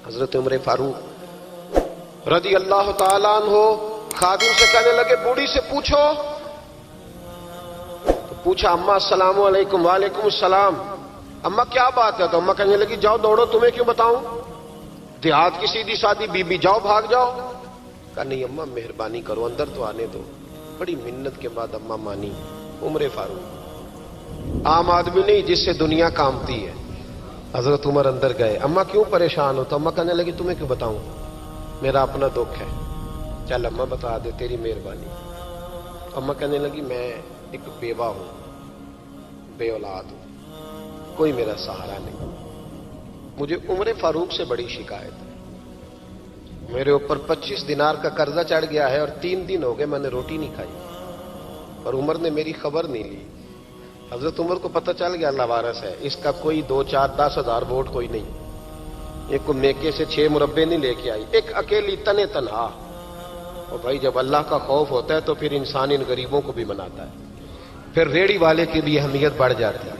حضرت عمر فاروق رضی اللہ تعالیٰ عنہ خادم سے کہنے لگے بوڑھی سے پوچھو. تو پوچھا اماں السلام علیکم. وعلیکم السلام. اماں کیا بات ہے؟ تو اماں کہنے لگی جاؤ دوڑو, تمہیں کیوں بتاؤں, دیہات کی سیدھی سادی بی بی, جاؤ بھاگ جاؤ. کہا نہیں اماں مہربانی کرو اندر تو آنے دو. بڑی منت کے بعد اماں مانی. عمر فاروق عام آدمی نہیں جس سے دنیا کامتی ہے. حضرت عمر اندر گئے. اماں کیوں پریشان ہو؟ تو اماں کہنے لگی تمہیں کیوں بتاؤں, میرا اپنا دکھ ہے. چل اماں بتا دے, تیری مہربانی. اماں کہنے لگی میں ایک بیوہ ہوں, بے اولاد ہوں, کوئی میرا سہارا نہیں. مجھے عمر فاروق سے بڑی شکایت ہے. میرے اوپر 25 دینار کا قرضہ چڑھ گیا ہے اور 3 دن ہو گئے میں نے روٹی نہیں کھائی, اور عمر نے میری خبر نہیں لی. حضرت عمر کو پتہ چل گیا لوارث ہے, اس کا کوئی 2 4 10 ہزار ووٹ کوئی نہیں. ایک کو میکے سے 6 مربے نہیں لے کے آئی, ایک اکیلی تنے تنہا. اور بھائی جب اللہ کا خوف ہوتا ہے تو پھر انسان ان غریبوں کو بھی مناتا ہے. پھر ریڑھی والے کی بھی اہمیت بڑھ جاتی ہے,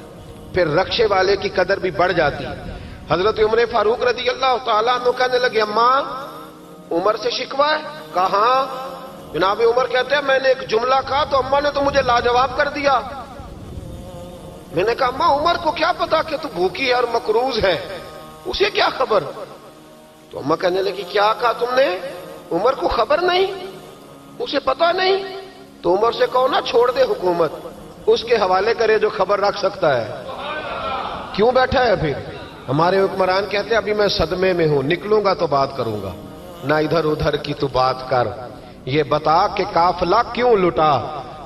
پھر رکشے والے کی قدر بھی بڑھ جاتی ہے. حضرت عمر فاروق رضی اللہ تعالیٰ عنہ کہنے لگے اماں عمر سے شکوہ ہے؟ کہاں؟ جناب عمر کہتے ہیں میں نے ایک جملہ کہا تو اماں نے تو مجھے لاجواب کر دیا. میں نے کہا اماں عمر کو کیا پتا کہ تو بھوکی ہے اور مقروض ہے, اسے کیا خبر؟ تو اماں کہنے لگی کیا کہا تم نے؟ عمر کو خبر نہیں, اسے پتا نہیں؟ تو عمر سے کہو نا چھوڑ دے حکومت, اس کے حوالے کرے جو خبر رکھ سکتا ہے. کیوں بیٹھا ہے پھر؟ ہمارے حکمران کہتے ہیں ابھی میں صدمے میں ہوں, نکلوں گا تو بات کروں گا. نہ ادھر ادھر کی تو بات کر, یہ بتا کہ قافلہ کیوں لٹا.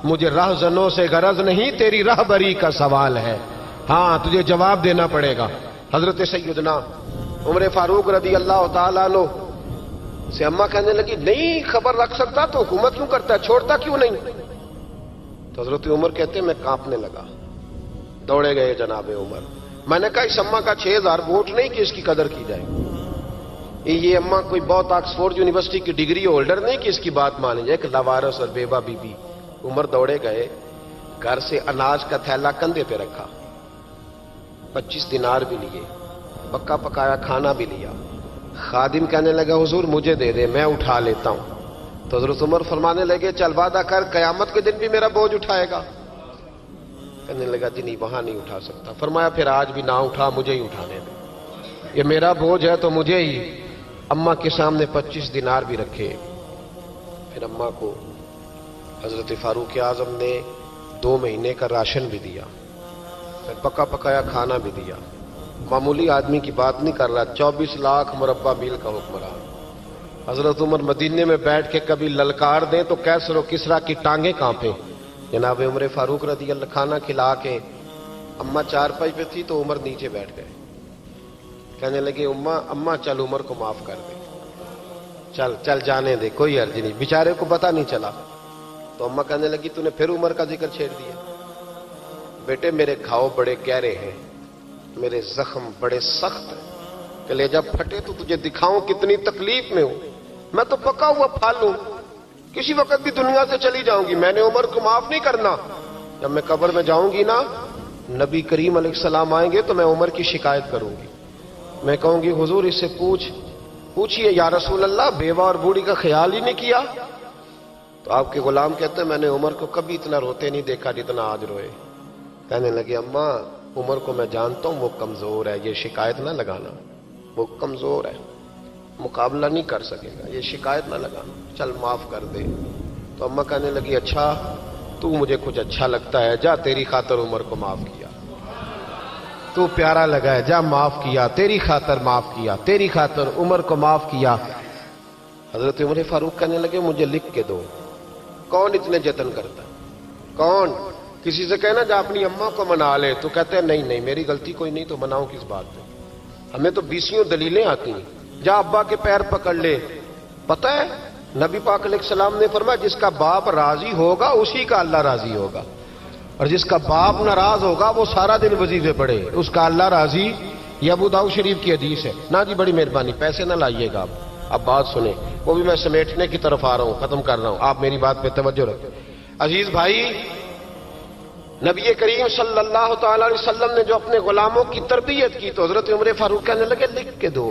مجھے رہزنوں سے غرض نہیں, تیری رہبری کا سوال ہے. ہاں تجھے جواب دینا پڑے گا. حضرت سیدنا عمر فاروق رضی اللہ تعالیٰ عنہ سے اماں کہنے لگی نہیں خبر رکھ سکتا تو حکومت کیوں کرتا ہے, چھوڑتا کیوں نہیں؟ تو حضرت عمر کہتے ہیں میں کانپنے لگا. دوڑے گئے جناب عمر. میں نے کہا اس اماں کا 6000 ووٹ نہیں کہ اس کی قدر کی جائے. یہ اماں کوئی بہت آکسفورڈ یونیورسٹی کی ڈگری ہولڈر نہیں کہ اس کی بات مانی جائے. ایک لاوارث اور بیوہ بی بی. عمر دوڑے گئے, گھر سے اناج کا تھیلا کندھے پہ رکھا, 25 دینار بھی لیے, پکا پکایا کھانا بھی لیا. خادم کہنے لگا حضور مجھے دے دے میں اٹھا لیتا ہوں. تو حضرت عمر فرمانے لگے چل وعدہ کر قیامت کے دن بھی میرا بوجھ اٹھائے گا. کہنے لگا جی نہیں وہاں نہیں اٹھا سکتا. فرمایا پھر آج بھی نہ اٹھا, مجھے ہی اٹھانے دے, یہ میرا بوجھ ہے تو مجھے ہی. اماں کے سامنے 25 دینار بھی رکھے. پھر اماں کو حضرت فاروق اعظم نے 2 مہینے کا راشن بھی دیا, پھر پکا پکایا کھانا بھی دیا. معمولی آدمی کی بات نہیں کر رہا, 24 لاکھ مربع میل کا حکمران. حضرت عمر مدینے میں بیٹھ کے کبھی للکار دیں تو کیسر و کسرا کی ٹانگیں کانپیں. جناب عمر فاروق رضی اللہ کھانا کھلا کے اماں چارپائی پہ تھی تو عمر نیچے بیٹھ گئے. کہنے لگے اماں چل عمر کو معاف کر دے, چل چل جانے دے, کوئی عرض نہیں, بیچارے کو پتہ نہیں چلا. تو اماں کہنے لگی تو نے پھر عمر کا ذکر چھیڑ دیا. بیٹے میرے گھاؤ بڑے گہرے ہیں, میرے زخم بڑے سخت ہیں, کلیجہ پھٹے تو تجھے دکھاؤں کتنی تکلیف میں ہوں. میں تو پکا ہوا پھل ہوں, کسی وقت بھی دنیا سے چلی جاؤں گی. میں نے عمر کو معاف نہیں کرنا. جب میں قبر میں جاؤں گی نا, نبی کریم علیہ السلام آئیں گے تو میں عمر کی شکایت کروں گی. میں کہوں گی حضور اس سے پوچھئے یا رسول اللہ بیوہ اور بوڑھی کا خیال ہی نہیں کیا. تو آپ کے غلام کہتے ہیں میں نے عمر کو کبھی اتنا روتے نہیں دیکھا جتنا آج روئے. کہنے لگے اماں عمر کو میں جانتا ہوں وہ کمزور ہے, یہ شکایت نہ لگانا, وہ کمزور ہے, مقابلہ نہیں کر سکے گا, یہ شکایت نہ لگانا, چل معاف کر دے. تو اماں کہنے لگی اچھا تو مجھے کچھ اچھا لگتا ہے, جا تیری خاطر عمر کو معاف کیا, تو پیارا لگا ہے, جا معاف کیا, تیری خاطر معاف کیا, تیری خاطر عمر کو معاف کیا. حضرت عمر فاروق کہنے لگے مجھے لکھ کے دو. کون اتنے جتن کرتا ہے؟ کون؟ کسی سے کہنا جا اپنی اماں کو منا لے, تو کہتے ہیں نہیں میری غلطی کوئی نہیں تو مناؤں کس بات پہ, ہمیں تو 20 دلیلیں آتی ہیں. جا ابا کے پیر پکڑ لے. پتہ ہے نبی پاک علیہ السلام نے فرمایا جس کا باپ راضی ہوگا اسی کا اللہ راضی ہوگا, اور جس کا باپ ناراض ہوگا وہ سارا دن وظیفے پڑھے, اس کا اللہ راضی. یہ ابو داؤد شریف کی حدیث ہے. نہ جی بڑی مہربانی پیسے نہ لائیے گا. اب بات سنیں, وہ بھی میں سمیٹنے کی طرف آ رہا ہوں, ختم کر رہا ہوں, آپ میری بات پہ توجہ رکھیں. عزیز بھائی, نبی کریم صلی اللہ تعالی علیہ وسلم نے جو اپنے غلاموں کی تربیت کی تو حضرت عمر فاروق کہنے لگے لکھ کے دو.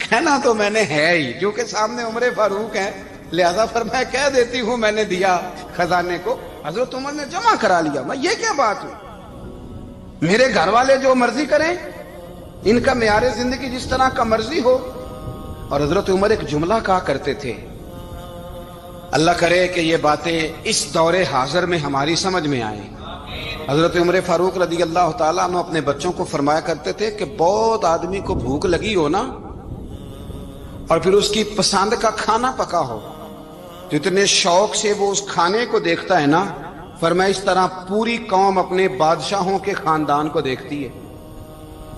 کہنا تو میں نے ہے ہی، کیونکہ سامنے عمر فاروق ہیں، لہذا فرمایا کہہ دیتی ہوں میں نے دیا خزانے کو۔ حضرت عمر نے جمع کرا لیا۔ میں یہ کیا بات ہوئی، میرے گھر والے جو مرضی کریں، ان کا معیار زندگی جس طرح کا مرضی ہو۔ اور حضرت عمر ایک جملہ کہا کرتے تھے، اللہ کرے کہ یہ باتیں اس دور حاضر میں ہماری سمجھ میں آئیں۔ حضرت عمر فاروق رضی اللہ تعالیٰ عنہ اپنے بچوں کو فرمایا کرتے تھے کہ بہت آدمی کو بھوک لگی ہو نا، اور پھر اس کی پسند کا کھانا پکا ہو تو اتنے شوق سے وہ اس کھانے کو دیکھتا ہے نا، فرمایا اس طرح پوری قوم اپنے بادشاہوں کے خاندان کو دیکھتی ہے،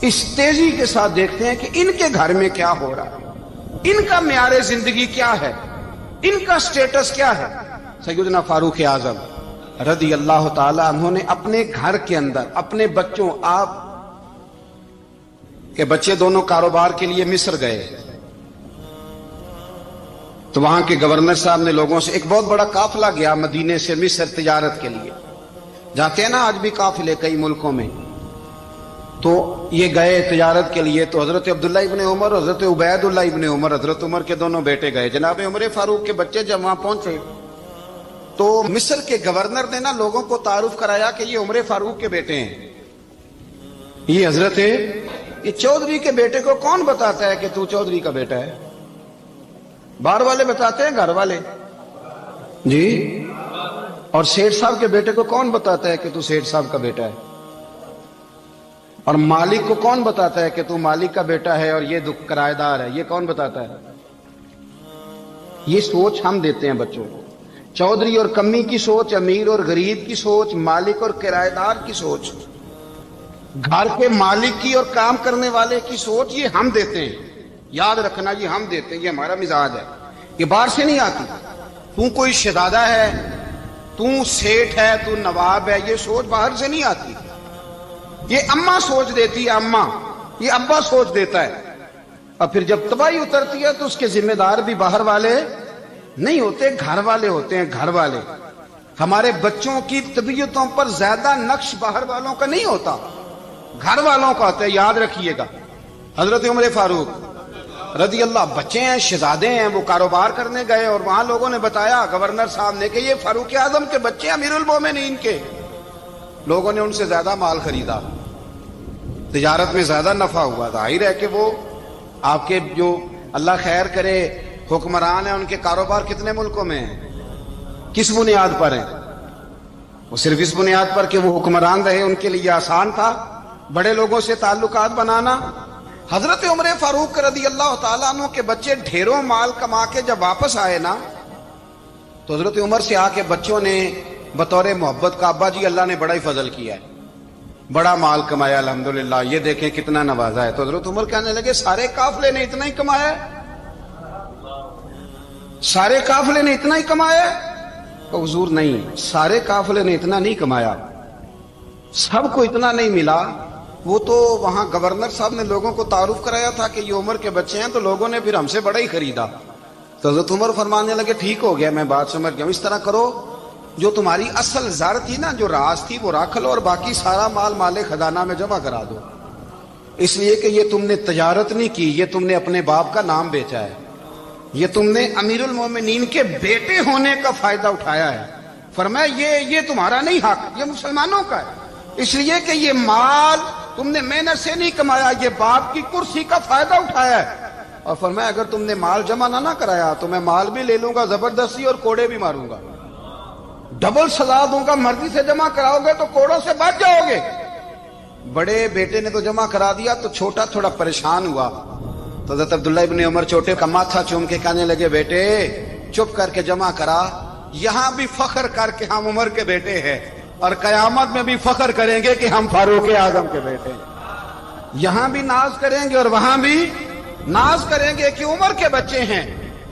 اس تیزی کے ساتھ دیکھتے ہیں کہ ان کے گھر میں کیا ہو رہا ہے، ان کا معیار زندگی کیا ہے، ان کا سٹیٹس کیا ہے۔ سیدنا فاروق اعظم رضی اللہ تعالی عنہ نے اپنے گھر کے اندر اپنے بچوں، آپ کے بچے دونوں کاروبار کے لیے مصر گئے تو وہاں کے گورنر صاحب نے لوگوں سے، ایک بہت بڑا قافلہ گیا مدینے سے مصر تجارت کے لیے، جاتے ہیں نا آج بھی قافلے کئی ملکوں میں، تو یہ گئے تجارت کے لیے، تو حضرت عبداللہ ابن عمر اور حضرت عبید اللہ ابن عمر، حضرت عمر کے دونوں بیٹے گئے۔ جناب عمر فاروق کے بچے جب وہاں پہنچے تو مصر کے گورنر نے نا لوگوں کو تعارف کرایا کہ یہ عمر فاروق کے بیٹے ہیں، یہ حضرت، یہ چودھری کے بیٹے کو کون بتاتا ہے کہ تو چودھری کا بیٹا ہے؟ باہر والے بتاتے ہیں، گھر والے جی؟ اور سیٹھ صاحب کے بیٹے کو کون بتاتا ہے کہ تو سیٹھ صاحب کا بیٹا ہے؟ اور مالک کو کون بتاتا ہے کہ تو مالک کا بیٹا ہے اور یہ کرایہ دار ہے؟ یہ کون بتاتا ہے؟ یہ سوچ ہم دیتے ہیں بچوں کو، چودھری اور کمی کی سوچ، امیر اور غریب کی سوچ، مالک اور کرایہ دار کی سوچ، گھر کے مالک کی اور کام کرنے والے کی سوچ، یہ ہم دیتے ہیں۔ یاد رکھنا یہ ہم دیتے ہیں، یہ ہمارا مزاج ہے، یہ باہر سے نہیں آتی۔ تو کوئی شہزادہ ہے، تو سیٹھ ہے، تو نواب ہے، یہ سوچ باہر سے نہیں آتی، یہ اماں سوچ دیتی ہے، اماں، یہ ابا سوچ دیتا ہے، اور پھر جب تباہی اترتی ہے تو اس کے ذمہ دار بھی باہر والے نہیں ہوتے، گھر والے ہوتے ہیں، گھر والے۔ ہمارے بچوں کی طبیعتوں پر زیادہ نقش باہر والوں کا نہیں ہوتا، گھر والوں کا ہوتا ہے، یاد رکھیے گا۔ حضرت عمر فاروق رضی اللہ، بچے ہیں، شہزادے ہیں، وہ کاروبار کرنے گئے اور وہاں لوگوں نے بتایا گورنر صاحب نے کہ یہ فاروق اعظم کے بچے امیر المومنین کے۔ لوگوں نے ان سے زیادہ مال خریدا، تجارت میں زیادہ نفع ہوا، ظاہر ہے کہ وہ آپ کے جو اللہ خیر کرے حکمران ہیں، ان کے کاروبار کتنے ملکوں میں ہیں، کس بنیاد پر ہیں؟ وہ صرف اس بنیاد پر کہ وہ حکمران رہے، ان کے لیے آسان تھا بڑے لوگوں سے تعلقات بنانا۔ حضرت عمر فاروق رضی اللہ تعالیٰ عنہ کے بچے ڈھیروں مال کما کے جب واپس آئے نا، تو حضرت عمر سے آ کے بچوں نے بطور محبت کا، ابا جی اللہ نے بڑا ہی فضل کیا ہے، بڑا مال کمایا الحمدللہ، یہ دیکھیں کتنا نوازا ہے۔ تو حضرت عمر کہنے لگے سارے قافلے نے اتنا ہی کمایا ہے؟ سارے قافلے نے اتنا ہی کمایا ہے؟ کہ حضور نہیں، سارے قافلے نے اتنا نہیں کمایا، سب کو اتنا نہیں ملا۔ وہ تو وہاں گورنر صاحب نے لوگوں کو تعارف کرایا تھا کہ یہ عمر کے بچے ہیں، تو لوگوں نے پھر ہم سے بڑا ہی خریدا۔ تو حضرت عمر فرمانے لگے ٹھیک ہو گیا، میں بات سمجھ گیا، اس طرح کرو جو تمہاری اصل زر تھی نا، جو راز تھی، وہ رکھ لو اور باقی سارا مال مال خزانہ میں جمع کرا دو، اس لیے کہ یہ تم نے تجارت نہیں کی، یہ تم نے اپنے باپ کا نام بیچا ہے، یہ تم نے امیر المومنین کے بیٹے ہونے کا فائدہ اٹھایا ہے۔ فرمایا یہ تمہارا نہیں حق، یہ مسلمانوں کا ہے، اس لیے کہ یہ مال تم نے محنت سے نہیں کمایا، یہ باپ کی کرسی کا فائدہ اٹھایا ہے۔ اور فرمایا اگر تم نے مال جمع نہ کرایا تو میں مال بھی لے لوں گا زبردستی اور کوڑے بھی ماروں گا، ڈبل سزا دوں گا، مرضی سے جمع کراؤ گے تو کوڑوں سے بچ جاؤ گے۔ بڑے بیٹے نے تو جمع کرا دیا تو چھوٹا تھوڑا پریشان ہوا، تو حضرت عبداللہ ابن عمر چھوٹے کا ماتھا چوم کے کہنے لگے بیٹے چپ کر کے جمع کرا، یہاں بھی فخر کر کے ہم عمر کے بیٹے ہیں اور قیامت میں بھی فخر کریں گے کہ ہم فاروق اعظم کے بیٹے ہیں، یہاں بھی ناز کریں گے اور وہاں بھی ناز کریں گے کہ عمر کے بچے ہیں۔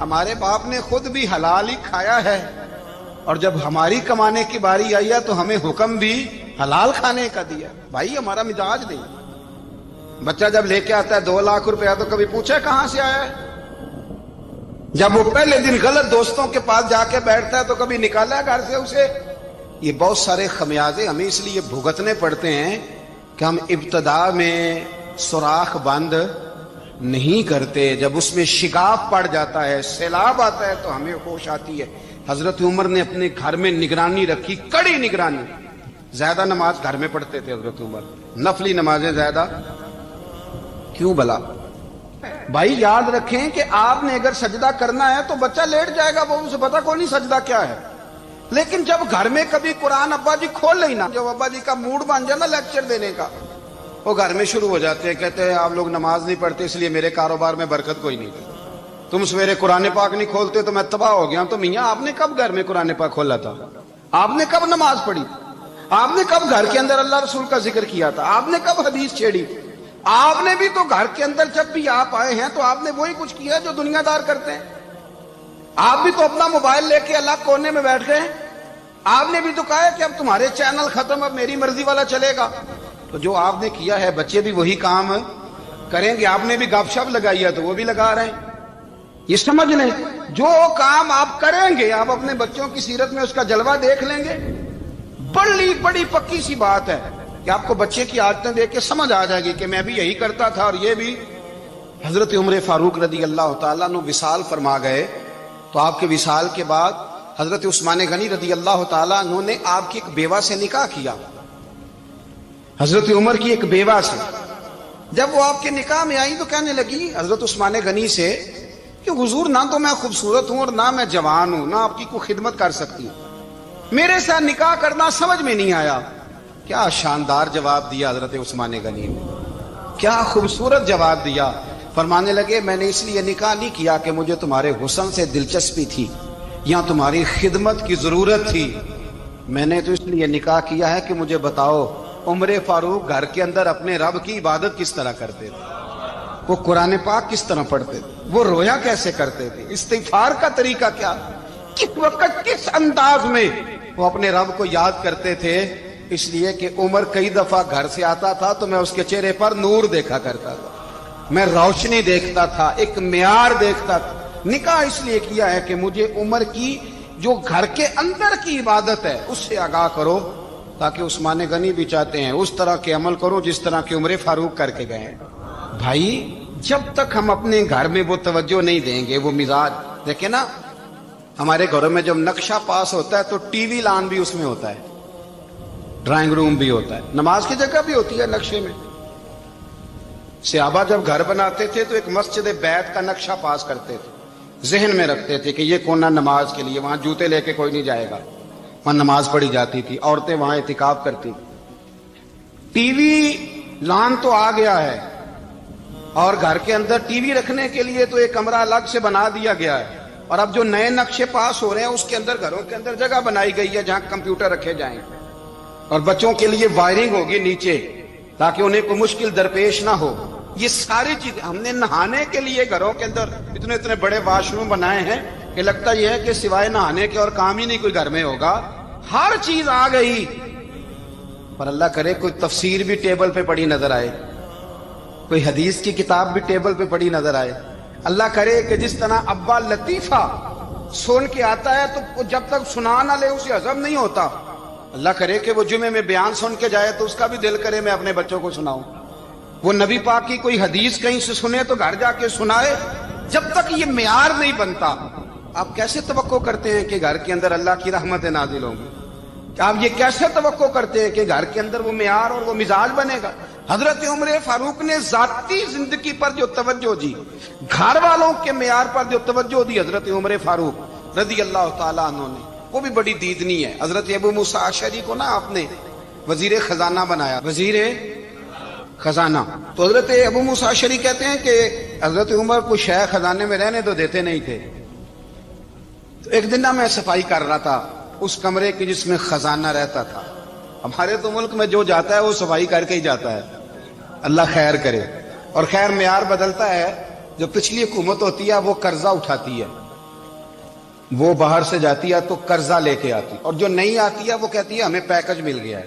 ہمارے باپ نے خود بھی حلال ہی کھایا ہے، اور جب ہماری کمانے کی باری آئی ہے تو ہمیں حکم بھی حلال کھانے کا دیا۔ بھائی ہمارا مزاج نہیں، بچہ جب لے کے آتا ہے 2 لاکھ روپیہ تو کبھی پوچھے کہاں سے آیا ہے؟ جب وہ پہلے دن غلط دوستوں کے پاس جا کے بیٹھتا ہے تو کبھی نکالا ہے گھر سے اسے؟ یہ بہت سارے خمیازے ہمیں اس لیے بھگتنے پڑتے ہیں کہ ہم ابتدا میں سوراخ بند نہیں کرتے، جب اس میں شگاف پڑ جاتا ہے، سیلاب آتا ہے تو ہمیں ہوش آتی ہے۔ حضرت عمر نے اپنے گھر میں نگرانی رکھی، کڑی نگرانی۔ زیادہ نماز گھر میں پڑھتے تھے حضرت عمر، نفلی نمازیں زیادہ کیوں بلا؟ بھائی یاد رکھیں کہ آپ نے اگر سجدہ کرنا ہے تو بچہ لیٹ جائے گا، وہ اسے پتا کوئی نہیں سجدہ کیا ہے۔ لیکن جب گھر میں کبھی قرآن ابا جی کھول لیں نا، جب ابا جی کا موڈ بن جائے نا لیکچر دینے کا، وہ گھر میں شروع ہو جاتے ہیں، کہتے ہیں آپ لوگ نماز نہیں پڑھتے اس لیے میرے کاروبار میں برکت کوئی نہیں، تم سویرے قرآن پاک نہیں کھولتے تو میں تباہ ہو گیا۔ تو میاں آپ نے کب گھر میں قرآن پاک کھولا تھا؟ آپ نے کب نماز پڑھی؟ آپ نے کب گھر کے اندر اللہ رسول کا ذکر کیا تھا؟ آپ نے کب حدیث چھیڑی؟ آپ نے بھی تو گھر کے اندر جب بھی آپ آئے ہیں تو آپ نے وہی کچھ کیا جو دنیا دار کرتے ہیں۔ آپ بھی تو اپنا موبائل لے کے الگ کونے میں بیٹھ گئے، آپ نے بھی تو کہا ہے کہ اب تمہارے چینل ختم، اب میری مرضی والا چلے گا۔ تو جو آپ نے کیا ہے بچے بھی وہی کام کریں گے۔ آپ نے بھی گپ شپ لگائی ہے تو وہ بھی لگا رہے ہیں۔ یہ سمجھ لیں جو کام آپ کریں گے آپ اپنے بچوں کی سیرت میں اس کا جلوہ دیکھ لیں گے۔ بڑی پکی سی بات ہے کہ آپ کو بچے کی عادتیں دیکھ کے سمجھ آ جائے گی کہ میں بھی یہی کرتا تھا اور یہ بھی۔ حضرت عمر فاروق رضی اللہ تعالیٰ عنہ وصال فرما گئے تو آپ کے وصال کے بعد حضرت عثمان غنی رضی اللہ تعالیٰ عنہ نے آپ کی ایک بیوہ سے نکاح کیا، حضرت عمر کی ایک بیوہ سے۔ جب وہ آپ کے نکاح میں آئی تو کہنے لگی حضرت عثمان غنی سے کہ حضور نہ تو میں خوبصورت ہوں اور نہ میں جوان ہوں، نہ آپ کی کوئی خدمت کر سکتی ہوں، میرے ساتھ نکاح کرنا سمجھ میں نہیں آیا۔ کیا شاندار جواب دیا حضرت عثمان غنی نے، کیا خوبصورت جواب دیا۔ فرمانے لگے میں نے اس لیے نکاح نہیں کیا کہ مجھے تمہارے حسن سے دلچسپی تھی یا تمہاری خدمت کی ضرورت تھی، میں نے تو اس لیے نکاح کیا ہے کہ مجھے بتاؤ عمر فاروق گھر کے اندر اپنے رب کی عبادت کس طرح کرتے تھے، وہ قرآن پاک کس طرح پڑھتے تھے، وہ رویا کیسے کرتے تھے، استغفار کا طریقہ کیا، کس وقت کس انداز میں وہ اپنے رب کو یاد کرتے تھے۔ اس لیے کہ عمر کئی دفعہ گھر سے آتا تھا تو میں اس کے چہرے پر نور دیکھا کرتا تھا، میں روشنی دیکھتا تھا، ایک معیار دیکھتا تھا۔ نکاح اس لیے کیا ہے کہ مجھے عمر کی جو گھر کے اندر کی عبادت ہے اس سے آگاہ کرو، تاکہ عثمان غنی بھی چاہتے ہیں اس طرح کے عمل کرو جس طرح کے عمر فاروق کر کے گئے ہیں۔ بھائی جب تک ہم اپنے گھر میں وہ توجہ نہیں دیں گے، وہ مزاج دیکھیں نا، ہمارے گھروں میں جب نقشہ پاس ہوتا ہے تو ٹی وی لان بھی اس میں ہوتا ہے، ڈرائنگ روم بھی ہوتا ہے، نماز کی جگہ بھی ہوتی ہے نقشے میں۔ صحابہ جب گھر بناتے تھے تو ایک مسجد بیت کا نقشہ پاس کرتے تھے، ذہن میں رکھتے تھے کہ یہ کونا نماز کے لیے، وہاں جوتے لے کے کوئی نہیں جائے گا، وہاں نماز پڑھی جاتی تھی، عورتیں وہاں اعتکاف کرتی تھی۔ ٹی وی لان تو آ گیا ہے اور گھر کے اندر ٹی وی رکھنے کے لیے تو ایک کمرہ الگ سے بنا دیا گیا ہے، اور اب جو نئے نقشے پاس ہو رہے ہیں اس کے اندر گھروں کے اندر جگہ بنائی گئی ہے جہاں کمپیوٹر رکھے جائیں، اور بچوں کے لیے وائرنگ ہوگی نیچے تاکہ انہیں کوئی مشکل درپیش نہ ہو۔ یہ ساری چیز ہم نے نہانے کے لیے گھروں کے اندر اتنے بڑے واش روم بنائے ہیں کہ لگتا یہ ہے کہ سوائے نہانے کے اور کام ہی نہیں کوئی گھر میں ہوگا۔ ہر چیز آ گئی، پر اللہ کرے کوئی تفسیر بھی ٹیبل پہ پڑی نظر آئے، کوئی حدیث کی کتاب بھی ٹیبل پہ پڑی نظر آئے۔ اللہ کرے کہ جس طرح ابا لطیفہ سن کے آتا ہے تو جب تک سنا نہ لے اسے ہضم نہیں ہوتا، اللہ کرے کہ وہ جمعے میں بیان سن کے جائے تو اس کا بھی دل کرے میں اپنے بچوں کو سناؤں، وہ نبی پاک کی کوئی حدیث کہیں سے سنے تو گھر جا کے سنائے۔ جب تک یہ معیار نہیں بنتا آپ کیسے توقع کرتے ہیں کہ گھر کے اندر اللہ کی رحمتیں نازل ہوں گی؟ آپ یہ کیسے توقع کرتے ہیں کہ گھر کے اندر وہ معیار اور وہ مزاج بنے گا؟ حضرت عمر فاروق نے ذاتی زندگی پر جو توجہ دی، گھر والوں کے معیار پر جو توجہ دی حضرت عمر فاروق رضی اللہ تعالیٰ عنہ نے، وہ بھی بڑی دیدنی ہے۔ حضرت ابو موسیٰ اشعری کو نا آپ نے وزیر خزانہ بنایا، وزیر خزانہ، تو حضرت ابو موسیٰ اشعری کہتے ہیں کہ حضرت عمر کو شیخ خزانے میں رہنے تو دیتے نہیں تھے۔ تو ایک دن میں صفائی کر رہا تھا اس کمرے کی جس میں خزانہ رہتا تھا۔ ہمارے تو ملک میں جو جاتا ہے وہ صفائی کر کے ہی جاتا ہے، اللہ خیر کرے۔ اور خیر معیار بدلتا ہے، جو پچھلی حکومت ہوتی ہے وہ قرضہ اٹھاتی ہے، وہ باہر سے جاتی ہے تو قرضہ لے کے آتی، اور جو نہیں آتی ہے وہ کہتی ہے ہمیں پیکج مل گیا ہے،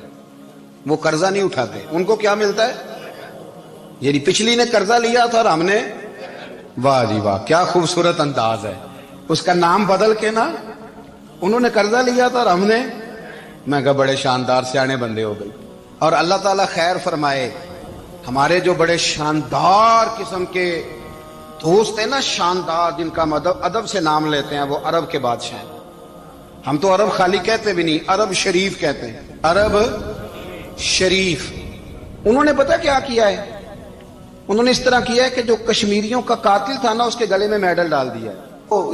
وہ قرضہ نہیں اٹھاتے۔ ان کو کیا ملتا ہے؟ یعنی پچھلی نے قرضہ لیا تھا اور ہم نے، واہ جی واہ کیا خوبصورت انداز ہے، اس کا نام بدل کے نا، انہوں نے قرضہ لیا تھا اور ہم نے، میں کہا بڑے شاندار سیانے بندے ہو گئی۔ اور اللہ تعالیٰ خیر فرمائے، ہمارے جو بڑے شاندار قسم کے دوست ہیں نا، شاندار، جن کا ادب سے نام لیتے ہیں، وہ عرب کے بادشاہ ہیں۔ ہم تو عرب خالی کہتے بھی نہیں، عرب شریف کہتے ہیں، عرب شریف۔ انہوں نے پتہ کیا کیا ہے؟ انہوں نے اس طرح کیا ہے کہ جو کشمیریوں کا قاتل تھا نا، اس کے گلے میں میڈل ڈال دیا ہے۔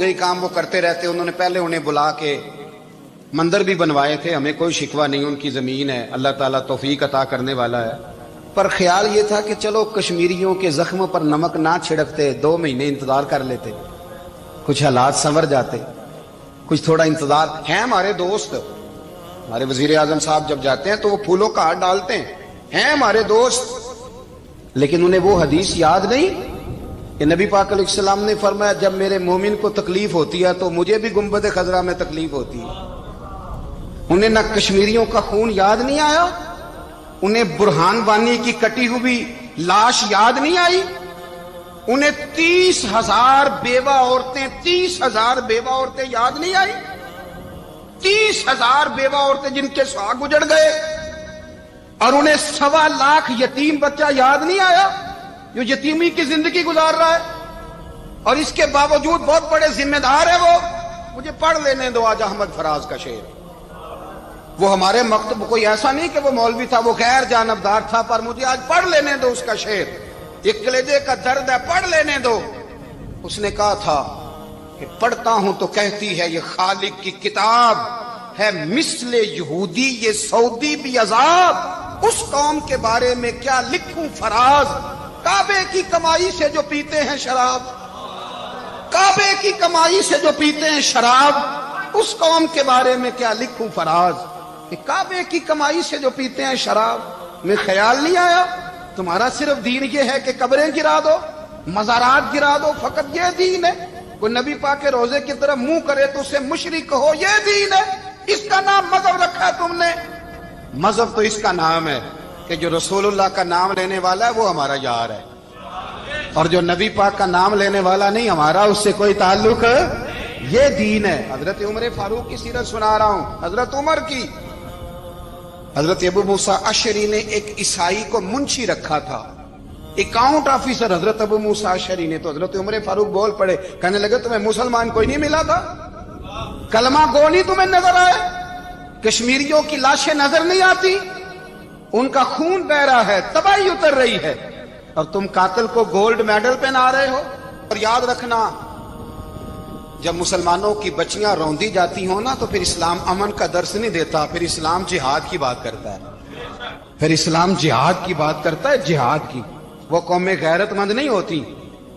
یہی کام وہ کرتے رہتے۔ انہوں نے پہلے انہیں بلا کے مندر بھی بنوائے تھے، ہمیں کوئی شکوہ نہیں، ان کی زمین ہے، اللہ تعالیٰ توفیق عطا کرنے والا ہے، پر خیال یہ تھا کہ چلو کشمیریوں کے زخموں پر نمک نہ چھڑکتے، 2 مہینے انتظار کر لیتے، کچھ حالات سنور جاتے، کچھ تھوڑا انتظار۔ ہیں ہمارے دوست، ہمارے وزیر اعظم صاحب جب جاتے ہیں تو وہ پھولوں کا ہار ڈالتے ہیں ہمارے دوست، لیکن انہیں وہ حدیث یاد نہیں کہ نبی پاک علیہ السلام نے فرمایا جب میرے مومن کو تکلیف ہوتی ہے تو مجھے بھی گنبد خضرا میں تکلیف ہوتی ہے۔ انہیں نہ کشمیریوں کا خون یاد نہیں آیا، انہیں برہان وانی کی کٹی ہوئی لاش یاد نہیں آئی، انہیں 30,000 بیوہ عورتیں 30,000 بیوہ عورتیں یاد نہیں آئی، 30,000 بیوہ عورتیں جن کے سواگ اجڑ گئے، اور انہیں 1.25 لاکھ یتیم بچہ یاد نہیں آیا جو یتیمی کی زندگی گزار رہا ہے، اور اس کے باوجود بہت بڑے ذمہ دار ہے وہ۔ مجھے پڑھ لینے دو آج احمد فراز کا شعر۔ وہ ہمارے مکتب کوئی ایسا نہیں کہ وہ مولوی تھا، وہ غیر جانبدار تھا، پر مجھے آج پڑھ لینے دو اس کا شعر، ایک کلیجے کا درد ہے، پڑھ لینے دو۔ اس نے کہا تھا کہ پڑھتا ہوں تو کہتی ہے یہ خالق کی کتاب ہے، مثل یہودی یہ سعودی بھی عذاب، اس قوم کے بارے میں کیا لکھوں فراز، کعبے کی کمائی سے جو پیتے ہیں شراب، کعبے کی کمائی سے جو پیتے ہیں شراب، اس قوم کے بارے میں کیا لکھوں فراز، کہ کعبے کی کمائی سے جو پیتے ہیں شراب۔ میں خیال نہیں آیا تمہارا صرف دین یہ ہے کہ قبریں گرا دو، مزارات گرا دو، فقط یہ دین ہے؟ کوئی نبی پاک کے روزے کی طرف منہ کرے تو اسے مشرک کہو، یہ دین ہے؟ اس کا نام مذہب رکھا ہے تم نے؟ مذہب تو اس کا نام ہے کہ جو رسول اللہ کا نام لینے والا ہے وہ ہمارا یار ہے، اور جو نبی پاک کا نام لینے والا نہیں، ہمارا اس سے کوئی تعلق، یہ دین ہے۔ حضرت عمر فاروق کی سیرت سنا رہا ہوں، حضرت عمر کی۔ حضرت ابو موسیٰ اشعری نے ایک عیسائی کو منشی رکھا تھا، اکاؤنٹ آفیسر حضرت ابو موسیٰ اشعری نے۔ تو حضرت عمر فاروق بول پڑے، کہنے لگے تمہیں مسلمان کوئی نہیں ملا تھا؟ کلمہ گو نہیں تمہیں نظر آئے؟ کشمیریوں کی لاشیں نظر نہیں آتی؟ ان کا خون بہ رہا ہے، تباہی اتر رہی ہے، اور تم قاتل کو گولڈ میڈل پہنا رہے ہو۔ اور یاد رکھنا، جب مسلمانوں کی بچیاں روندی جاتی ہوں نا تو پھر اسلام امن کا درس نہیں دیتا، پھر اسلام جہاد کی بات کرتا ہے، پھر اسلام جہاد کی بات کرتا ہے، جہاد کی۔ وہ قومیں غیرت مند نہیں ہوتی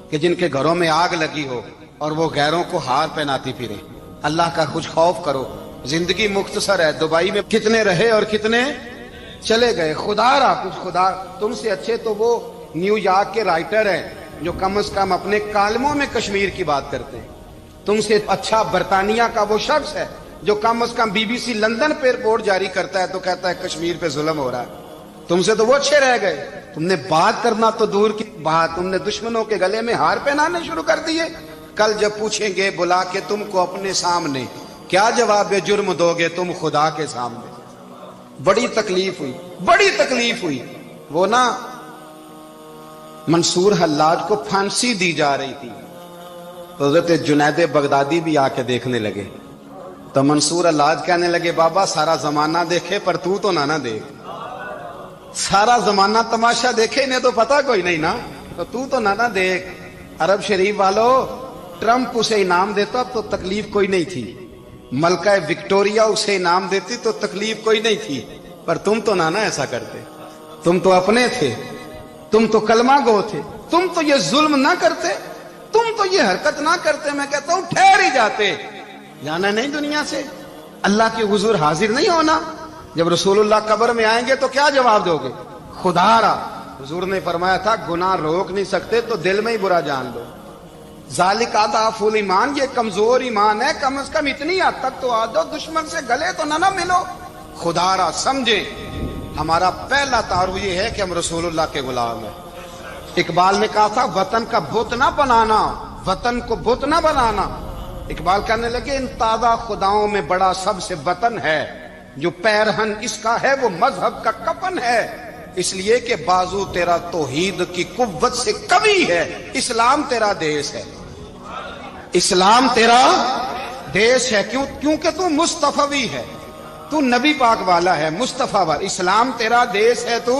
کہ جن کے گھروں میں آگ لگی ہو اور وہ غیروں کو ہار پہناتی پھرے۔ اللہ کا کچھ خوف کرو، زندگی مختصر ہے، دبئی میں کتنے رہے اور کتنے چلے گئے۔ خدا را کچھ، خدا تم سے اچھے تو وہ نیو یارک کے رائٹر ہیں جو کم از کم اپنے کالموں میں کشمیر کی بات کرتے ہیں، تم سے اچھا برطانیہ کا وہ شخص ہے جو کم از کم BBC لندن پہ رپورٹ جاری کرتا ہے تو کہتا ہے کشمیر پہ ظلم ہو رہا ہے۔ تم سے تو وہ اچھے رہ گئے، تم نے بات کرنا تو دور کی بات، تم نے دشمنوں کے گلے میں ہار پہنانے شروع کر دیے۔ کل جب پوچھیں گے بلا کے تم کو اپنے سامنے، کیا جواب جرم دو گے تم خدا کے سامنے؟ بڑی تکلیف ہوئی، بڑی تکلیف ہوئی۔ وہ نا منصور حلاج کو پھانسی دی جا رہی تھی، تو حضرت جنید بغدادی بھی آ کے دیکھنے لگے، تو منصور حلاج کہنے لگے بابا سارا زمانہ دیکھے پر تو نہ دیکھ، سارا زمانہ تماشا دیکھے انہیں تو پتا کوئی نہیں نا، تو نہ دیکھ۔ عرب شریف والو، ٹرمپ اسے انعام دیتا تو تکلیف کوئی نہیں تھی، ملکہ وکٹوریا اسے انعام دیتی تو تکلیف کوئی نہیں تھی، پر تم تو نہ ایسا کرتے، تم تو اپنے تھے، تم تو کلمہ گو تھے، تم تو یہ ظلم نہ کرتے، تم تو یہ حرکت نہ کرتے۔ میں کہتا ہوں ٹھہر ہی جاتے، جانا نہیں دنیا سے، اللہ کے حضور حاضر نہیں ہونا۔ جب رسول اللہ قبر میں آئیں گے تو کیا جواب دو گے؟ خدا را، حضور نے فرمایا تھا گناہ روک نہیں سکتے تو دل میں ہی برا جان لو، ذالک اضعف الایمان، یہ کمزور ایمان ہے، کم از کم اتنی حد تک تو آ جاؤ، دشمن سے گلے تو نہ ملو۔ خدا را سمجھے، ہمارا پہلا تعارف یہ ہے کہ ہم رسول اللہ کے غلام ہیں۔ اقبال نے کہا تھا وطن کا بت نہ بنانا، وطن کو بت نہ بنانا۔ اقبال کہنے لگے ان تازہ خداؤں میں بڑا سب سے وطن ہے، جو پیرہن اس کا ہے وہ مذہب کا کفن ہے، اس لیے کہ بازو تیرا توحید کی قوت سے قوی ہے۔ اسلام تیرا دیس ہے، اسلام تیرا دیس ہے، کیونکہ تو مصطفی ہے، تو نبی پاک والا ہے، مصطفیٰ والا۔ اسلام تیرا دیس ہے، تو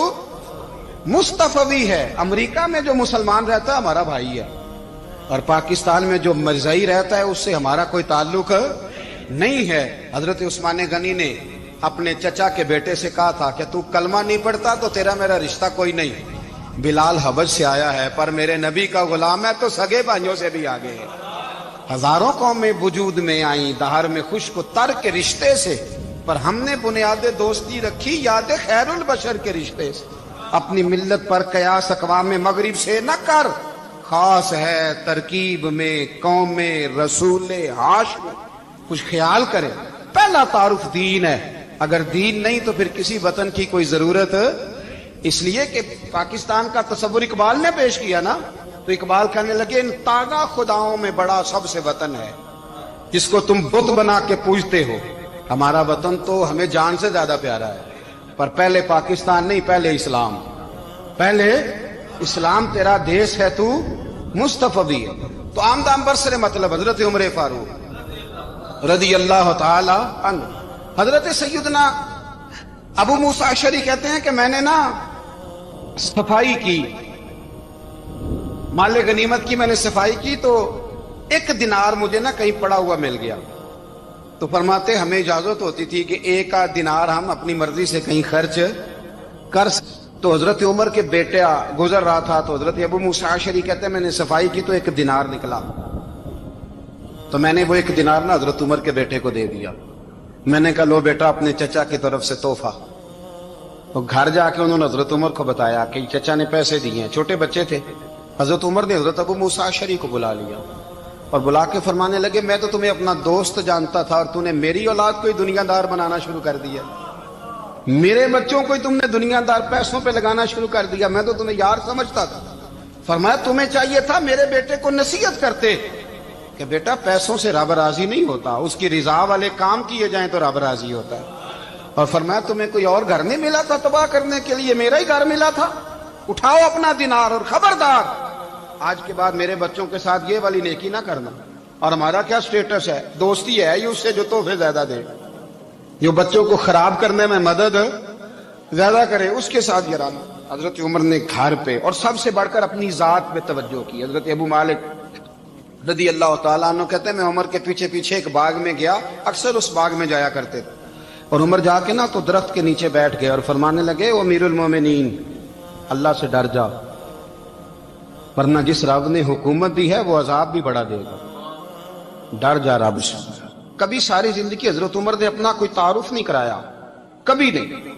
مصطفی ہے۔ امریکہ میں جو مسلمان رہتا ہے ہمارا بھائی ہے، اور پاکستان میں جو مرزائی رہتا ہے اس سے ہمارا کوئی تعلق نہیں ہے۔ حضرت عثمان غنی نے اپنے چچا کے بیٹے سے کہا تھا کہ تو کلمہ نہیں پڑھتا تو تیرا میرا رشتہ کوئی نہیں۔ بلال حبش سے آیا ہے پر میرے نبی کا غلام ہے تو سگے بھائیوں سے بھی آگے ہے۔ ہزاروں قومیں وجود میں آئیں دہر میں خشک و تر کے رشتے سے، پر ہم نے بنیاد دوستی رکھی یاد خیر البشر کے رشتے سے۔ اپنی ملت پر قیاس اقوام مغرب سے نہ کر، خاص ہے ترکیب میں قوم رسول ہاشم۔ کچھ خیال کرے، پہلا تعارف دین ہے، اگر دین نہیں تو پھر کسی وطن کی کوئی ضرورت۔ اس لیے کہ پاکستان کا تصور اقبال نے پیش کیا نا، تو اقبال کہنے لگے ان تازہ خداؤں میں بڑا سب سے وطن ہے جس کو تم بت بنا کے پوجتے ہو۔ ہمارا وطن تو ہمیں جان سے زیادہ پیارا ہے، پر پہلے پاکستان نہیں، پہلے اسلام، پہلے اسلام تیرا دیس ہے، تو مصطفی ہے۔ تو آمدہ برسر مطلب حضرت عمر فاروق رضی اللہ تعالی عنہ۔ حضرت سیدنا ابو موسیٰ اشعری کہتے ہیں کہ میں نے نا صفائی کی، مال غنیمت کی میں نے صفائی کی، تو ایک دینار مجھے نا کہیں پڑا ہوا مل گیا، تو فرماتے ہمیں اجازت ہوتی تھی کہ ایک آدھ دینار ہم اپنی مرضی سے کہیں خرچ کر۔ تو حضرت عمر کے بیٹا گزر رہا تھا، تو حضرت ابو موسیٰ اشعری کہتے ہیں میں نے صفائی کی تو ایک دینار نکلا، تو میں نے وہ ایک دینار نا حضرت عمر کے بیٹے کو دے دیا۔ میں نے کہا لو بیٹا اپنے چچا کی طرف سے تحفہ۔ تو گھر جا کے انہوں نے حضرت عمر کو بتایا کہ چچا نے پیسے دیے ہیں، چھوٹے بچے تھے۔ حضرت عمر نے حضرت ابو موسیٰ اشعری کو بلا لیا اور بلا کے فرمانے لگے میں تو تمہیں اپنا دوست جانتا تھا اور تو نے میری اولاد کو ہی دنیا دار بنانا شروع کر دیا، میرے بچوں کو ہی تم نے دنیا دار پیسوں پہ لگانا شروع کر دیا، میں تو تمہیں یار سمجھتا تھا۔ فرمایا تمہیں چاہیے تھا میرے بیٹے کو نصیحت کرتے کہ بیٹا پیسوں سے رب راضی نہیں ہوتا، اس کی رضا والے کام کیے جائیں تو رب راضی ہوتا ہے۔ اور فرمایا تمہیں کوئی اور گھر نہیں ملا تھا تباہ کرنے کے لیے، میرا ہی گھر ملا تھا، اٹھاؤ اپنا دینار اور خبردار آج کے بعد میرے بچوں کے ساتھ یہ والی نیکی نہ کرنا۔ اور ہمارا کیا سٹیٹس ہے، دوستی ہے یہ اس سے جو تحفے زیادہ دے، جو بچوں کو خراب کرنے میں مدد زیادہ کرے اس کے ساتھ گرانا۔ حضرت عمر نے گھر پہ اور سب سے بڑھ کر اپنی ذات پہ توجہ کی۔ حضرت ابو مالک رضی اللہ تعالیٰ عنہ کہتے ہیں میں عمر کے پیچھے پیچھے ایک باغ میں گیا، اکثر اس باغ میں جایا کرتے تھے، اور عمر جا کے نا تو درخت کے نیچے بیٹھ گئے اور فرمانے لگے او امیر المومنین اللہ سے ڈر جا، ورنہ جس رب نے حکومت دی ہے وہ عذاب بھی بڑا دے گا، ڈر جا رب سے۔ کبھی ساری زندگی حضرت عمر نے اپنا کوئی تعارف نہیں کرایا، کبھی نہیں۔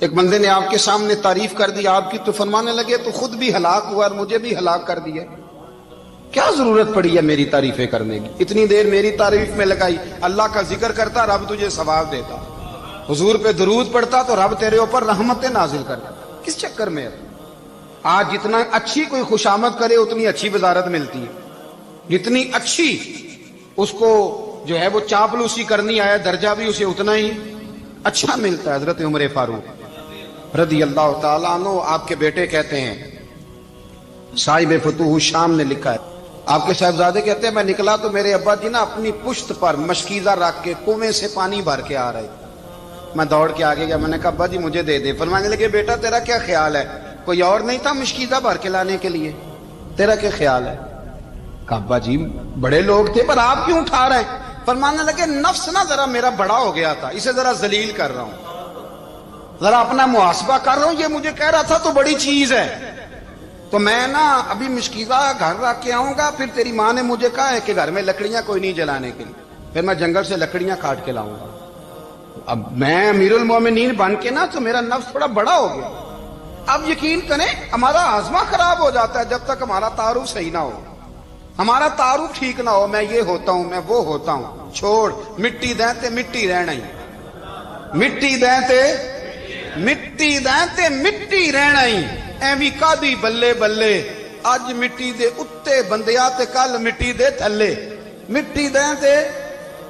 ایک بندے نے آپ کے سامنے تعریف کر دی آپ کی تو فرمانے لگے تو خود بھی ہلاک ہوا اور مجھے بھی ہلاک کر دیا، کیا ضرورت پڑی ہے میری تعریفیں کرنے کی، اتنی دیر میری تعریف میں لگائی، اللہ کا ذکر کرتا رب تجھے ثواب دیتا، حضور پہ درود پڑھتا تو رب تیرے اوپر رحمتیں نازل کرتا، کس چکر میں ہے؟ آج جتنا اچھی کوئی خوشامد کرے اتنی اچھی وزارت ملتی ہے، جتنی اچھی اس کو جو ہے وہ چاپلوسی کرنی آیا درجہ بھی اسے اتنا ہی اچھا ملتا ہے۔ حضرت عمر فاروق رضی اللہ تعالیٰ عنہ آپ کے بیٹے کہتے ہیں، صاحب فتوح الشام نے لکھا ہے، آپ کے صاحبزادے کہتے ہیں میں نکلا تو میرے ابا جی نا اپنی پشت پر مشکیزہ رکھ کے کنویں سے پانی بھر کے آ رہے، میں دوڑ کے آگے گیا، میں نے کہا ابا جی مجھے دے دے۔ فرمانے لگے بیٹا تیرا کیا خیال ہے، کوئی اور نہیں تھا مشکیزہ بھر کے لانے کے لیے، تیرا کیا خیال ہے؟ کہا ابا جی بڑے لوگ تھے پر آپ کیوں اٹھا رہے ہیں؟ فرمانے لگے نفس نا ذرا میرا بڑا ہو گیا تھا، اسے ذرا ذلیل کر رہا ہوں، ذرا اپنا محاسبہ کر رہا ہوں، یہ مجھے کہہ رہا تھا تو بڑی چیز ہے، تو میں نا ابھی مشکیزہ گھر رکھ کے آؤں گا، پھر تیری ماں نے مجھے کہا ہے کہ گھر میں لکڑیاں کوئی نہیں جلانے کے لیے، پھر میں جنگل سے لکڑیاں کاٹ کے لاؤں گا۔ اب میں امیر المومنین بن کے نا تو میرا نفس تھوڑا بڑا ہو گیا۔ اب یقین کریں ہمارا ہاضمہ خراب ہو جاتا ہے جب تک ہمارا تعارف صحیح نہ ہو، ہمارا تعارف ٹھیک نہ ہو، میں یہ ہوتا ہوں میں وہ ہوتا ہوں، چھوڑ مٹی دیں تے مٹی رہنا ہی، مٹی دیں تے مٹی دیں تے مٹی رہنا ہی، ایویں کادی بلے بلے اج مٹی دے اتے بندیا تے کل مٹی دے تھلے، مٹی دیں تے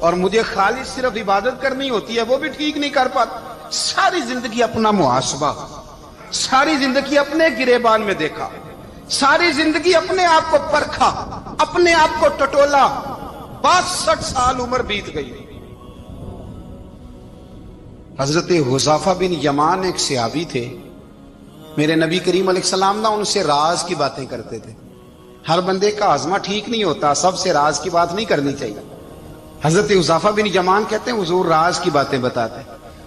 اور مجھے خالص صرف عبادت کرنی ہوتی ہے وہ بھی ٹھیک نہیں کر پاتا. ساری زندگی اپنا محاسبہ، ساری زندگی اپنے گریبان میں دیکھا، ساری زندگی اپنے آپ کو پرکھا، اپنے آپ کو ٹٹولا. 62 سال عمر بیت گئی. حضرت حذیفہ بن یمان ایک صحابی تھے. میرے نبی کریم علیہ السلام نہ ان سے راز کی باتیں کرتے تھے. ہر بندے کا ہاضمہ ٹھیک نہیں ہوتا، سب سے راز کی بات نہیں کرنی چاہیے. حضرت حذیفہ بن یمان کہتے ہیں حضور راز کی باتیں بتاتے.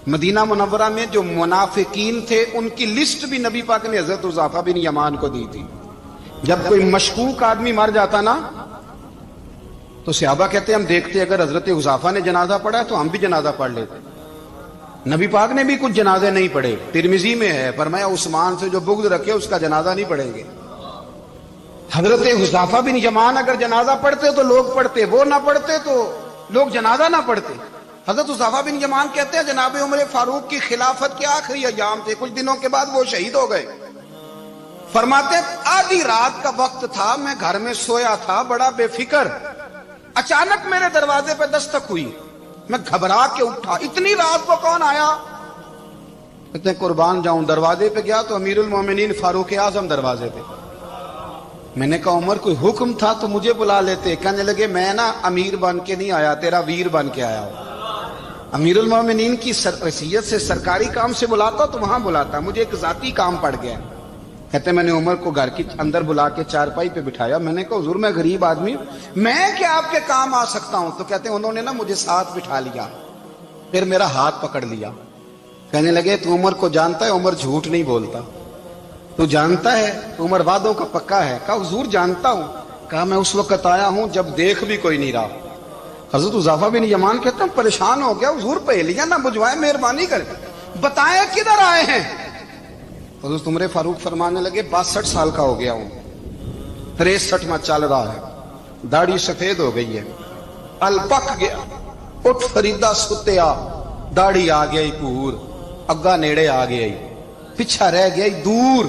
مدینہ منورہ میں جو منافقین تھے ان کی لسٹ بھی نبی پاک نے حضرت حذیفہ بن یمان کو دی تھی. جب کوئی مشکوک آدمی مر جاتا نا تو صحابہ کہتے ہیں ہم دیکھتے اگر حضرت حذیفہ نے جنازہ پڑھا تو ہم بھی جنازہ پڑھ لیتے. نبی پاک نے بھی کچھ جنازے نہیں پڑھے. ترمذی میں ہے فرمایا عثمان سے جو بغض رکھے اس کا جنازہ نہیں پڑھیں گے. حضرت حذیفہ بن یمان اگر جنازہ پڑھتے تو لوگ پڑھتے، وہ نہ پڑھتے تو لوگ جنازہ نہ پڑھتے. حضرت حذیفہ بن یمان کہتے ہیں جناب عمر فاروق کی خلافت کے آخری ایام تھے، کچھ دنوں کے بعد وہ شہید ہو گئے. فرماتے آدھی رات کا وقت تھا، میں گھر میں سویا تھا بڑا بے فکر، اچانک میرے دروازے پہ دستک ہوئی، میں گھبرا کے اٹھا. اتنی رات کو کون آیا؟ کہتے ہیں قربان جاؤں دروازے پہ گیا تو امیر المومنین فاروق اعظم دروازے پہ. میں نے کہا عمر کوئی حکم تھا تو مجھے بلا لیتے. کہنے لگے میں نا امیر بن کے نہیں آیا، تیرا ویر بن کے آیا ہوں. امیر المومنین کی حیثیت سے سرکاری کام سے بلاتا تو وہاں بلاتا، مجھے ایک ذاتی کام پڑ گیا. کہتے میں نے عمر کو گھر کی اندر بلا کے چارپائی پہ بٹھایا. میں نے کہا حضور میں غریب آدمی ہوں، میں کیا آپ کے کام آ سکتا ہوں؟ تو کہتے ہیں انہوں نے نا مجھے ساتھ بٹھا لیا، پھر میرا ہاتھ پکڑ لیا. کہنے لگے تو عمر کو جانتا ہے؟ عمر جھوٹ نہیں بولتا. تو جانتا ہے؟ عمر وعدوں کا پکا ہے. کہا حضور جانتا ہوں. کہا میں اس وقت آیا ہوں جب دیکھ بھی کوئی نہیں رہا. حضرت حذیفہ بن یمان کہتے ہیں پریشان ہو گیا، حضور پہلیاں نہ بجھوائے، مہربانی کریں بتائیں کدھر آئے ہیں. حضرت عمر فاروق فرمانے لگے 62 سال کا ہو گیا ہوں، 63 میں چل رہا ہے، داڑھی سفید ہو گئی ہے، ال پک گیا، اٹھ فریدا ستیا، داڑھی آ گئی پور، اگا نیڑے آ گئی، پیچھا رہ گئی دور.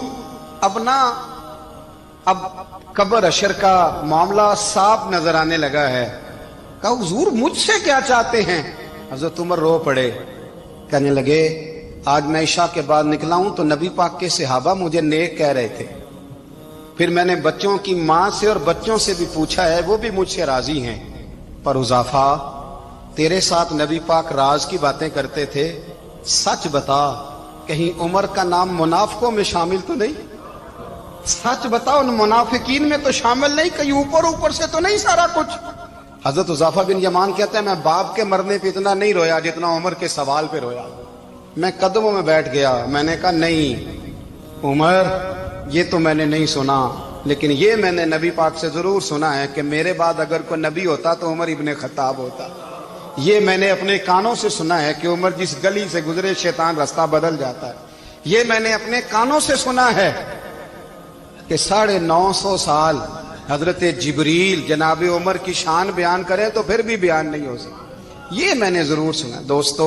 اب قبر اشر کا معاملہ صاف نظر آنے لگا ہے. کہا حضور مجھ سے کیا چاہتے ہیں؟ حضرت عمر رو پڑے. کہنے لگے آج میں عشاء کے بعد نکلا ہوں تو نبی پاک کے صحابہ مجھے نیک کہہ رہے تھے، پھر میں نے بچوں کی ماں سے اور بچوں سے بھی پوچھا ہے، وہ بھی مجھ سے راضی ہیں. پر حذیفہ تیرے ساتھ نبی پاک راز کی باتیں کرتے تھے، سچ بتا کہیں عمر کا نام منافقوں میں شامل تو نہیں؟ سچ بتا ان منافقین میں تو شامل نہیں، کہیں اوپر سے تو نہیں سارا کچھ؟ حضرت حذیفہ بن یمان کہتے ہیں میں باپ کے مرنے پہ اتنا نہیں رویا جتنا عمر کے سوال پہ رویا. میں قدموں میں بیٹھ گیا. میں نے کہا نہیں عمر یہ تو میں نے نہیں سنا، لیکن یہ میں نے نبی پاک سے ضرور سنا ہے کہ میرے بعد اگر کوئی نبی ہوتا تو عمر ابن خطاب ہوتا. یہ میں نے اپنے کانوں سے سنا ہے کہ عمر جس گلی سے گزرے شیطان رستہ بدل جاتا ہے. یہ میں نے اپنے کانوں سے سنا ہے کہ 950 سال حضرت جبریل جناب عمر کی شان بیان کریں تو پھر بھی بیان نہیں ہو سکتا. یہ میں نے ضرور سنا. دوستو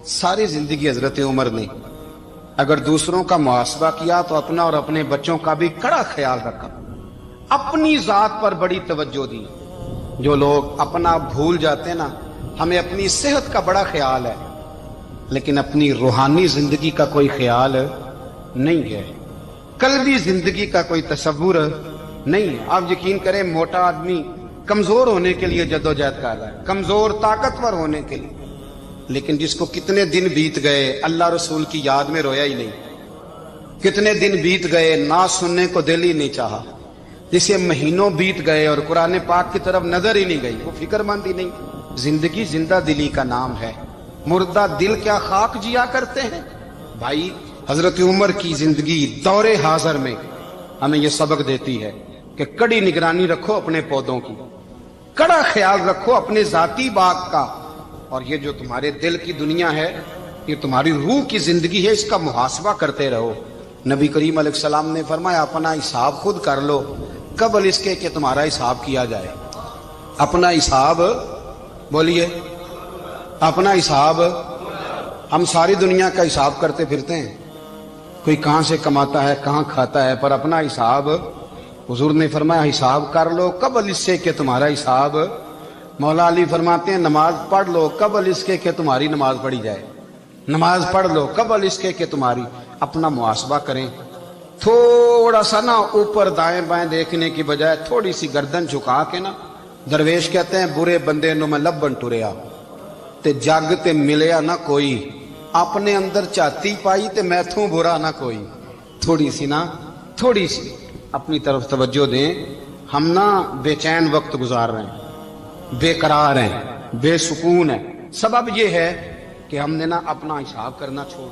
ساری زندگی حضرت عمر نے اگر دوسروں کا محاسبہ کیا تو اپنا اور اپنے بچوں کا بھی کڑا خیال رکھا. اپنی ذات پر بڑی توجہ دی. جو لوگ اپنا بھول جاتے ہیں نا، ہمیں اپنی صحت کا بڑا خیال ہے لیکن اپنی روحانی زندگی کا کوئی خیال نہیں ہے، قلبی زندگی کا کوئی تصور نہیں ہے. آپ یقین کریں موٹا آدمی کمزور ہونے کے لیے جدوجہد کر رہا ہے، کمزور طاقتور ہونے کے لیے، لیکن جس کو کتنے دن بیت گئے اللہ رسول کی یاد میں رویا ہی نہیں، کتنے دن بیت گئے نہ سننے کو دل ہی نہیں چاہا، جسے مہینوں بیت گئے اور قرآن پاک کی طرف نظر ہی نہیں گئی، وہ فکر مند ہی نہیں. زندگی زندہ دلی کا نام ہے، مردہ دل کیا خاک جیا کرتے ہیں. بھائی حضرت عمر کی زندگی دور حاضر میں ہمیں یہ سبق دیتی ہے کہ کڑی نگرانی رکھو اپنے پودوں کی، کڑا خیال رکھو اپنے ذاتی باغ کا، اور یہ جو تمہارے دل کی دنیا ہے، یہ تمہاری روح کی زندگی ہے، اس کا محاسبہ کرتے رہو. نبی کریم علیہ السلام نے فرمایا اپنا حساب خود کر لو قبل اس کے کہ تمہارا حساب کیا جائے. اپنا حساب بولیے، اپنا حساب. ہم ساری دنیا کا حساب کرتے پھرتے ہیں، کوئی کہاں سے کماتا ہے کہاں کھاتا ہے، پر اپنا حساب حضور نے فرمایا حساب کر لو قبل اس سے کہ تمہارا حساب مولا علی فرماتے ہیں نماز پڑھ لو قبل اس کے کہ تمہاری نماز پڑھی جائے، نماز پڑھ لو قبل اس کے کہ تمہاری، اپنا محاسبہ کریں، تھوڑا سا نا اوپر دائیں بائیں دیکھنے کی بجائے تھوڑی سی گردن جھکا کے نا، درویش کہتے ہیں برے بندے نو میں لبن ٹریا تے جگ تے ملیا نہ کوئی، اپنے اندر چاتی پائی تے میتھوں برا نہ کوئی، تھوڑی سی نا، تھوڑی سی اپنی طرف توجہ دیں۔ ہم نا بے چین وقت گزار رہے ہیں، بے قرار ہیں، بے سکون ہیں، سبب یہ ہے کہ ہم نے نا اپنا حساب کرنا چھوڑ